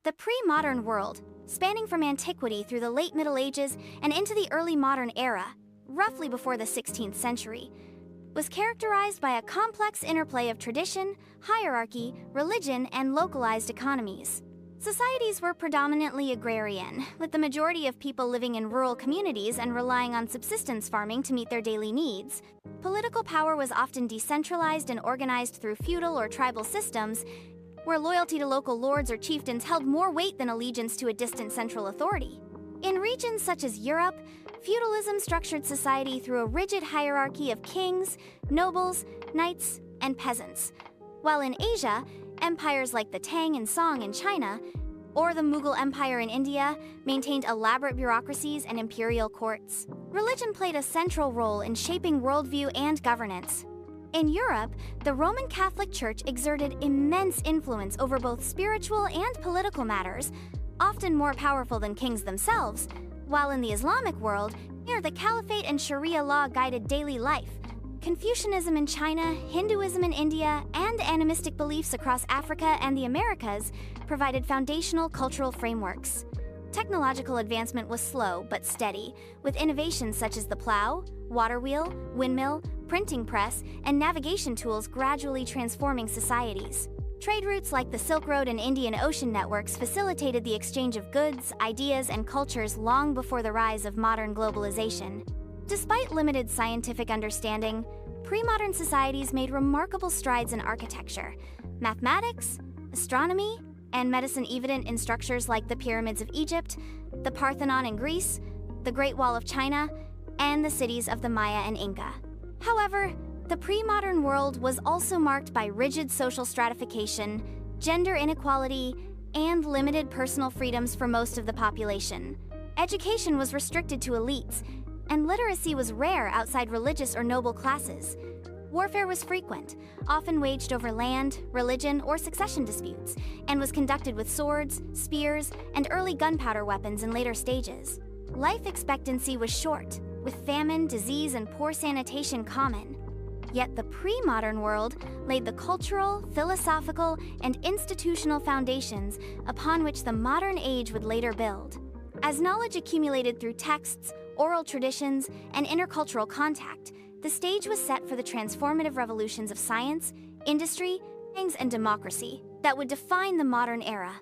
The pre-modern world, spanning from antiquity through the late Middle Ages and into the early modern era, roughly before the 16th century, was characterized by a complex interplay of tradition, hierarchy, religion, and localized economies. Societies were predominantly agrarian, with the majority of people living in rural communities and relying on subsistence farming to meet their daily needs. Political power was often decentralized and organized through feudal or tribal systems, where loyalty to local lords or chieftains held more weight than allegiance to a distant central authority. In regions such as Europe, feudalism structured society through a rigid hierarchy of kings, nobles, knights, and peasants, while in Asia, empires like the Tang and Song in China, or the Mughal Empire in India, maintained elaborate bureaucracies and imperial courts. Religion played a central role in shaping worldview and governance. In Europe, the Roman Catholic Church exerted immense influence over both spiritual and political matters, often more powerful than kings themselves, while in the Islamic world, the Caliphate and Sharia law guided daily life. Confucianism in China, Hinduism in India, and animistic beliefs across Africa and the Americas provided foundational cultural frameworks. Technological advancement was slow but steady, with innovations such as the plow, water wheel, windmill, printing press, and navigation tools gradually transforming societies. Trade routes like the Silk Road and Indian Ocean networks facilitated the exchange of goods, ideas, and cultures long before the rise of modern globalization. Despite limited scientific understanding, pre-modern societies made remarkable strides in architecture, mathematics, astronomy, and medicine, evident in structures like the pyramids of Egypt, the Parthenon in Greece, the Great Wall of China, and the cities of the Maya and Inca. However, the pre-modern world was also marked by rigid social stratification, gender inequality, and limited personal freedoms for most of the population. Education was restricted to elites, and literacy was rare outside religious or noble classes. Warfare was frequent, often waged over land, religion, or succession disputes, and was conducted with swords, spears, and early gunpowder weapons in later stages. Life expectancy was short, with famine, disease, and poor sanitation common. Yet the pre-modern world laid the cultural, philosophical, and institutional foundations upon which the modern age would later build. As knowledge accumulated through texts, oral traditions, and intercultural contact, the stage was set for the transformative revolutions of science, industry, and democracy that would define the modern era.